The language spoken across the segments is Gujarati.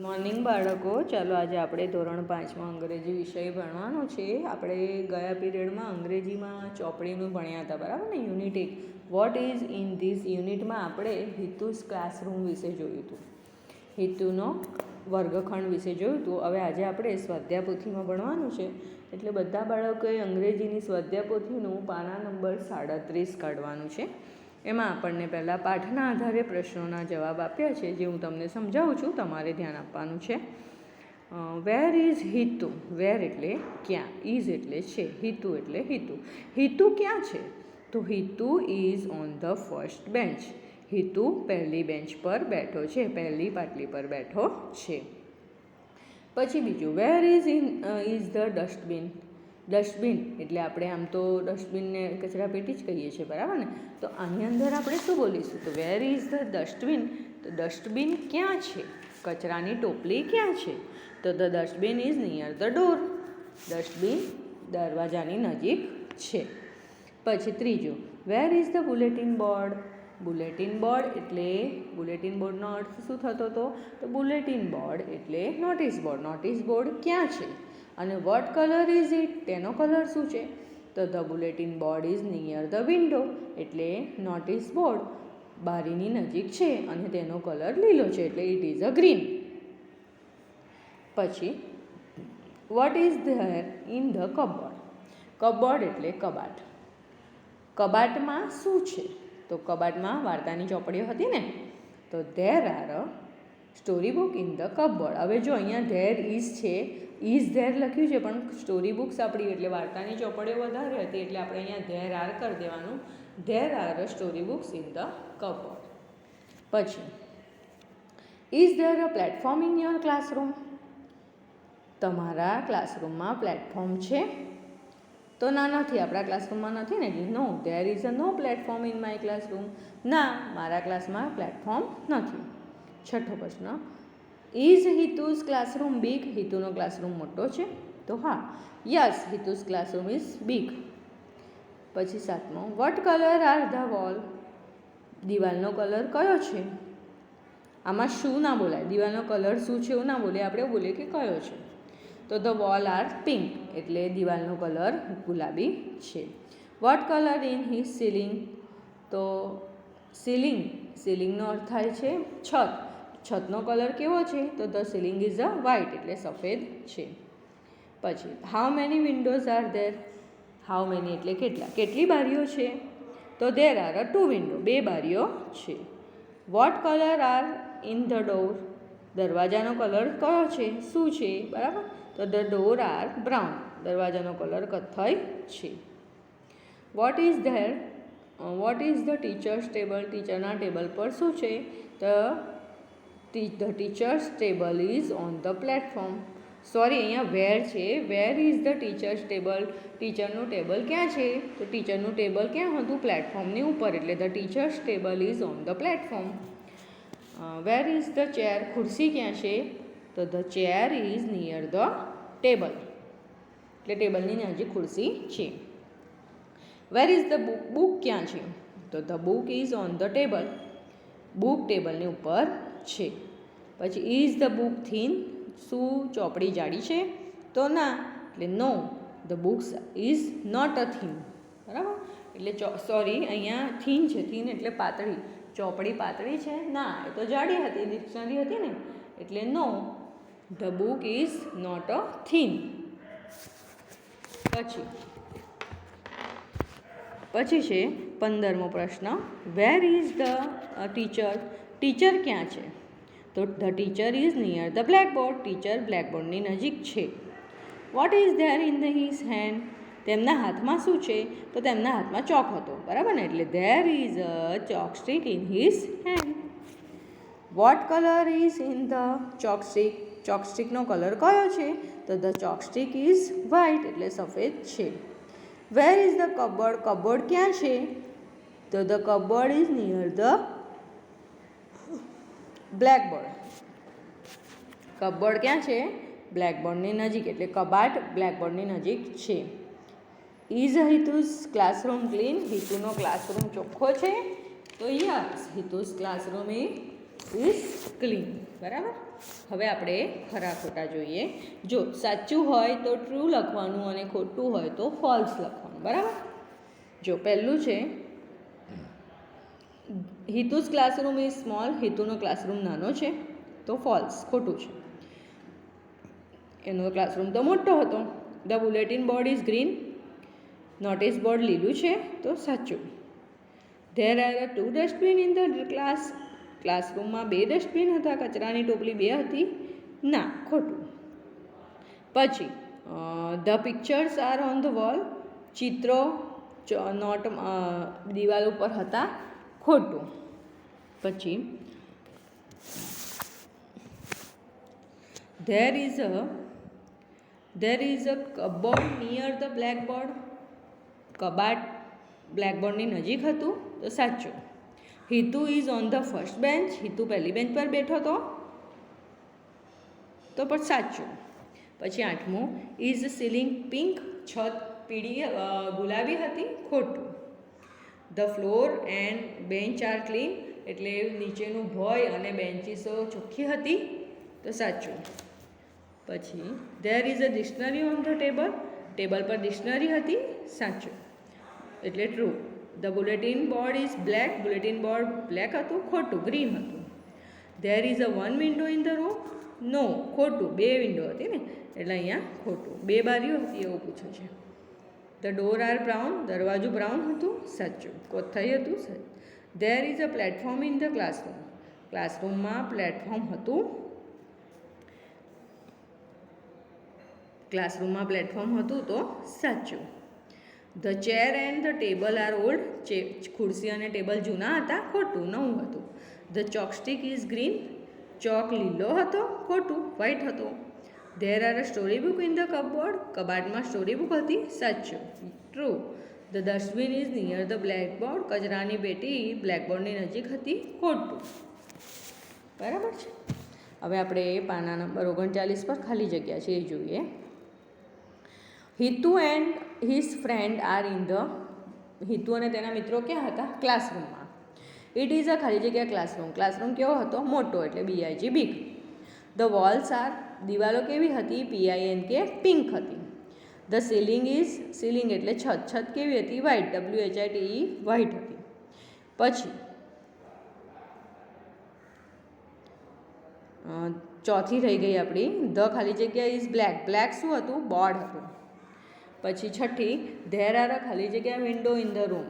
મોર્નિંગ બાળકો, ચાલો આજે આપણે ધોરણ 5માં અંગ્રેજી વિષય ભણવાનો છે. આપણે ગયા પીરિયડમાં અંગ્રેજીમાં ચોપડીનું ભણ્યા હતા, બરાબર ને? Unit 1 what is in this યુનિટમાં આપણે હિતુસ ક્લાસરૂમ વિશે જોયું હતું, હિતુનો વર્ગખંડ વિશે જોયું હતું. હવે આજે આપણે સ્વાધ્યાય પોથીમાં ભણવાનું છે, એટલે બધા બાળકોએ અંગ્રેજીની સ્વાધ્યાય પોથીનું પાના નંબર 37 કાઢવાનું છે. એમાં આપણને પહેલાં પાઠના આધારે પ્રશ્નોના જવાબ આપ્યા છે, જે હું તમને સમજાવું છું, તમારે ધ્યાન આપવાનું છે. Where is Hitu? વેર એટલે ક્યાં, ઇઝ એટલે છે, હિતુ એટલે હિતુ. હિતુ ક્યાં છે? તો Hitu is on the first bench. Hitu પહેલી બેન્ચ પર બેઠો છે, પહેલી પાટલી પર બેઠો છે. પછી બીજું, વેર ઇઝ ધ ડસ્ટબિન? ડસ્ટબિન એટલે આપણે આમ તો ડસ્ટબિનને કચરાપેટી જ કહીએ છીએ, બરાબર ને? તો આની અંદર આપણે શું બોલીશું? તો વેર ઇઝ ધ ડસ્ટબિન? તો ડસ્ટબિન ક્યાં છે? કચરાની ટોપલી ક્યાં છે? તો the dustbin is near the door. Dustbin દરવાજાની નજીક છે. પછી ત્રીજું, વેર is the bulletin board? Bulletin board એટલે બુલેટિન બોર્ડનો અર્થ શું થતો હતો? તો બુલેટિન બોર્ડ એટલે નોટિસ બોર્ડ. નોટિસ બોર્ડ ક્યાં છે? અને વોટ કલર ઇઝ ઇટ? તેનો કલર શું છે? તો the bulletin board is near the window એટલે નોટિસ બોર્ડ બારીની નજીક છે અને તેનો કલર લીલો છે, એટલે ઇટ ઇઝ અ ગ્રીન. પછી vote is there in the cupboard? Cupboard એટલે કબાટ. કબાટમાં શું છે? તો કબાટમાં વાર્તાની ચોપડીઓ હતી ને, તો there are a story book in the cupboard. હવે જો અહીંયા ધેર ઇઝ છે, ઇઝ ધેર લખ્યું છે, પણ સ્ટોરી બુક્સ આપણી એટલે વાર્તાની ચોપડીઓ વધારે હતી, એટલે આપણે અહીંયા ધેર આર કરી દેવાનું. There are a story books in the cupboard. પછી is there a platform in your classroom? તમારા ક્લાસરૂમમાં પ્લેટફોર્મ છે? તો ના, નથી, આપણા ક્લાસરૂમમાં નથી ને, એટલે no, there is a no platform in my classroom. ના, મારા ક્લાસમાં પ્લેટફોર્મ નથી. છઠ્ઠો પ્રશ્ન, ઇઝ હિતુસ ક્લાસરૂમ બિગ? હિતુનો ક્લાસરૂમ મોટો છે? તો હા, yes, Hitu's classroom is big. પછી સાતમો, what colour are the wall? દિવાલનો કલર કયો છે? આમાં શું ના બોલાય, દિવાલનો કલર શું છે એવું ના બોલે, આપણે એવું બોલીએ કે કયો છે. તો ધ વોલ આર પિંક એટલે દિવાલનો કલર ગુલાબી છે. What colour in his ceiling? તો સીલિંગનો અર્થ થાય છે છત. છતનો કલર કેવો છે? તો the ceiling is a white એટલે સફેદ છે. પછી how many Windows are there? How many એટલે કેટલા, કેટલી બારીઓ છે? તો ધેર આર અ 2 વિન્ડો, 2 બારીઓ છે. What colour are in the door? દરવાજાનો કલર કયો છે, શું છે, બરાબર? તો ધ ડોર આર બ્રાઉન, દરવાજાનો કલર કથ્થઈ છે. What is there? What is the teacher's table? ટીચરના ટેબલ પર શું છે? The teacher's table is on the platform. Sorry, અહીંયા વેર છે. Where is the teacher's table? ટીચરનું ટેબલ ક્યાં છે? તો ટીચરનું ટેબલ ક્યાં હતું? પ્લેટફોર્મની ઉપર, એટલે the teacher's table is on the platform. Wear is the chair? ખુરશી ક્યાં છે? તો the chair is near the table એટલે ટેબલની નજીક ખુરશી છે. Where is the book? Book ક્યાં છે? તો the book is on the table, book ટેબલની ઉપર છે. પછી ઇઝ ધ બુક થીન? શું ચોપડી જાડી છે? તો ના, એટલે no, the books is not a thin, બરાબર? એટલે સોરી, અહીંયા થીન છે, થીન એટલે પાતળી. ચોપડી પાતળી છે? ના, એ તો જાડી હતી, ડિક્શનરી હતી ને, એટલે no, the book is not a thin. પછી છે 15મો પ્રશ્ન, where is the teacher? Teacher ક્યાં છે? તો the teacher is near the blackboard, teacher બ્લેકબોર્ડની નજીક છે. What is there in the his hand? તેમના હાથમાં શું છે? તો તેમના હાથમાં ચોક હતો, બરાબર ને, એટલે there is a chalk stick in his hand. What colour is in the chalk stick? ચોકસ્ટિકનો કલર કયો છે? તો ધ ચોકસ્ટિક ઇઝ વ્હાઇટ એટલે સફેદ છે. Where is the cupboard? Cupboard ક્યાં છે? તો the cupboard is near the blackboard. Cupboard ક્યાં છે? બ્લેકબોર્ડની નજીક, એટલે કબાટ બ્લેકબોર્ડની નજીક છે. Is Hitu's classroom clean? હિતુનો ક્લાસરૂમ ચોખ્ખો છે? તો yes, Hitu's classroom is clean, બરાબર? હવે આપણે ખરા ખોટા જોઈએ. જો સાચું હોય તો ટ્રુ લખવાનું અને ખોટું હોય તો ફોલ્સ લખવાનું. બરાબર. જો પહેલું છે હિતુઝ ક્લાસરૂમ ઇઝ સ્મોલ. હિતુનો ક્લાસરૂમ નાનો છે તો ફોલ્સ, ખોટું છે. એનો ક્લાસરૂમ તો મોટો હતો. The bulletin board is green. Notice board લીલું છે તો સાચું. There are 2 dustbin in the class. ક્લાસરૂમમાં 2 ડસ્ટબિન હતા. કચરાની ટોપલી 2 હતી. ના, ખોટું. પછી the pictures are on the wall. ચિત્રો દિવાલ ઉપર હતા. ખોટું. પછી there is a cupboard near the blackboard. કબાટ બ્લેકબોર્ડની નજીક હતું તો સાચું. Hitu is on the first bench. Hitu પહેલી બેન્ચ પર બેઠો હતો તો પણ સાચું. પછી 8મું ઇઝ સીલિંગ પિંક. છત ગુલાબી હતી. ખોટું. The floor and bench are clean. એટલે નીચેનું ભોય અને બેન્ચીસો ચોખ્ખી હતી તો સાચું. પછી there is a dictionary on the table. Table પર ડિક્શનરી હતી. સાચું, એટલે true. The bulletin board is black. Bulletin board black હતું. ખોટું, ગ્રીન હતું. There is a 1 window in the room. No, ખોટું. 2 વિન્ડો હતી ને એટલે અહીંયા ખોટું. 2 બારીઓ હતી એવું પૂછે છે. The door are brown. દરવાજો બ્રાઉન હતું. સાચું. કોથાઈ હતું. There is a platform in the classroom. ક્લાસરૂમમાં પ્લેટફોર્મ હતું. ક્લાસરૂમમાં પ્લેટફોર્મ હતું તો સાચું. The chair and the table are old. ખુરશી અને ટેબલ જૂના હતા. ખોટું. નવું હતું. The chalk stick is green. Chalk લીલો હતો. ખોટું, વ્હાઇટ હતો. There are a story book in the cupboard. કબાટમાં સ્ટોરી બુક હતી. સાચું, true. The dustbin is near the blackboard. કચરાની પેટી બ્લેકબોર્ડની નજીક હતી. ખોટું. બરાબર છે. હવે આપણે પાના નંબર 39 પર ખાલી જગ્યા છે એ જોઈએ. Hitu and his friend are in the. Hitu અને તેના મિત્રો ક્યાં હતા? ક્લાસરૂમમાં. ઇટ ઇઝ અ ખાલી જગ્યા ક્લાસરૂમ. ક્લાસરૂમ કેવો હતો? મોટો, એટલે BIG big. The walls are. દિવાલો કેવી હતી? PINK પિંક હતી. The ceiling is. સીલિંગ એટલે છત. છત કેવી હતી? વ્હાઇટ. WHITE વ્હાઇટ હતી. પછી ચોથી રહી ગઈ આપણી ધ ખાલી જગ્યા ઇઝ બ્લેક. બ્લેક શું હતું? બોર્ડ હતું. પછી છઠ્ઠી ધેર આર અ ખાલી જગ્યા વિન્ડો ઇન ધ રૂમ.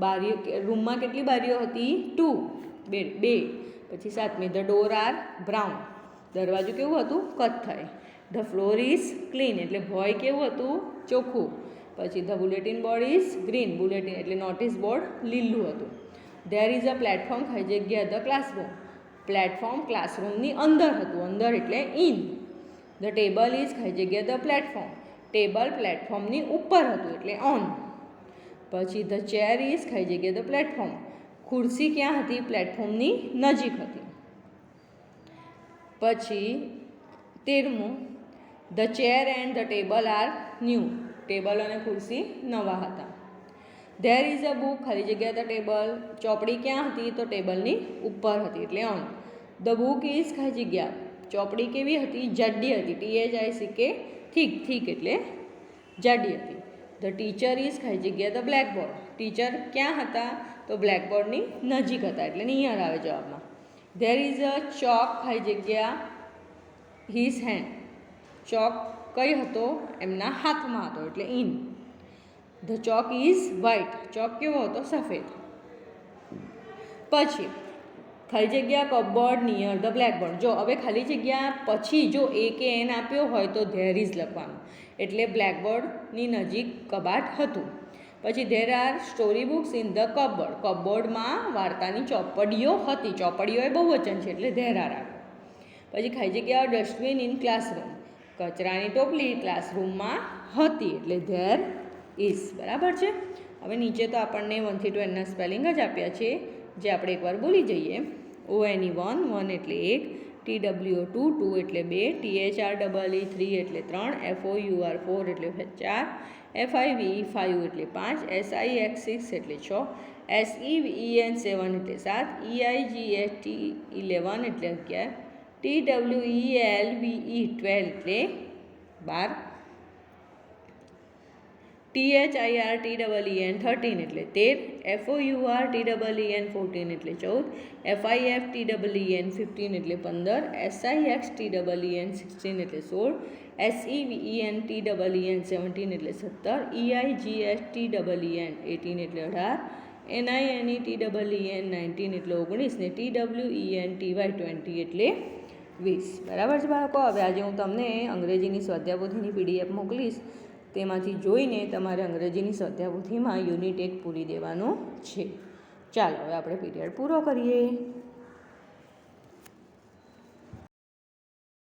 બારીઓ રૂમમાં કેટલી બારીઓ હતી? 2. પછી 7મી ધ ડોર આર બ્રાઉન. દરવાજો કેવું હતું? કથ્થાઈ. The floor is clean. એટલે ભોય કેવું હતું? ચોખ્ખું. પછી the bulletin board is green. Bulletin એટલે નોટિસ બોર્ડ લીલું હતું. ધેર ઇઝ અ પ્લેટફોર્મ ખાલી જગ્યા ધ ક્લાસરૂમ. પ્લેટફોર્મ ક્લાસરૂમની અંદર હતું. અંદર એટલે ઇન. ધ ટેબલ ઇઝ ખાલી જગ્યા ધ પ્લેટફોર્મ. ટેબલ પ્લેટફોર્મની ઉપર હતું એટલે ઓન. પછી ધ ચેર ઇઝ ખાલી જગ્યા ધ પ્લેટફોર્મ. ખુરશી ક્યાં હતી? પ્લેટફોર્મની નજીક હતી. પછી 13મું the chair and the table are new. Table અને ખુરશી નવા હતા. ધેર ઇઝ અ બુક ખાલી જગ્યા ધ ટેબલ. ચોપડી ક્યાં હતી? તો ટેબલની ઉપર હતી એટલે ઓન. ધ બુક ઇઝ ખાલી જગ્યા. ચોપડી કેવી હતી? જાડી હતી. THICK થીક એટલે જાડી હતી. ધ ટીચર ઇઝ ખાલી જગ્યા ધ બ્લેકબોર્ડ. ટીચર ક્યાં હતા? તો બ્લેકબોર્ડની નજીક હતા એટલે નિયર આવે જવાબમાં. ધેર ઇઝ અ ચોક ખાલી જગ્યા હિઝ હેન્ડ. ચોક કઈ હતો? એમના હાથમાં હતો એટલે in. The chalk is white. Chalk કેવો હતો? સફેદ. પછી ખાલી જગ્યા કપબોર્ડ નિયર ધ બ્લેકબોર્ડ. જો હવે ખાલી જગ્યા પછી જો A કે N આપ્યો હોય તો ધેર ઇઝ લખવાનું. એટલે બ્લેકબોર્ડની નજીક કબાટ હતું. પછી there are story books in the cupboard. કપબોર્ડમાં વાર્તાની ચોપડીઓ હતી. ચોપડીઓ એ બહુવચન છે એટલે ધેર આર આવે. પછી ખાલી જગ્યા ડસ્ટબિન ઇન ક્લાસરૂમ. કચરાની ટોપલી ક્લાસરૂમમાં હતી એટલે ધેર ઇઝ. બરાબર છે. હવે નીચે તો આપણને 1 થી 12ના સ્પેલિંગ જ આપ્યા છે જે આપણે એકવાર બોલી જઈએ. ONE 1 એટલે 1, TWO 2 એટલે 2, THREE 3 એટલે 3, FOUR 4 એટલે 4, FIVE 5 એટલે 5, SIX 6 એટલે 6, SEVEN 7 એટલે 7, EIGHT 11 એટલે 11, TWELVE 12 એટલે 12, THIRTEEN 13 એટલે 13, FOURTEEN 14 એટલે 14, FIFTEEN 15 એટલે 15, SIXTEEN 16 એટલે 16, SEVENTEEN 17 એટલે 17, EIGSTEEN 18 એટલે 18, NINETEEN 19 એટલે 19 ને TWENTY 20 એટલે 20. બરાબર છે બાળકો. હવે આજે હું તમને અંગ્રેજીની સ્વાધ્યાયપોથીની PDF મોકલીશ, તેમાંથી જોઈને તમારે અંગ્રેજીની સ્વાધ્યાયપોથીમાં યુનિટ 1 પૂરી દેવાનું છે. ચાલો હવે આપણે પીરિયડ પૂરો કરીએ.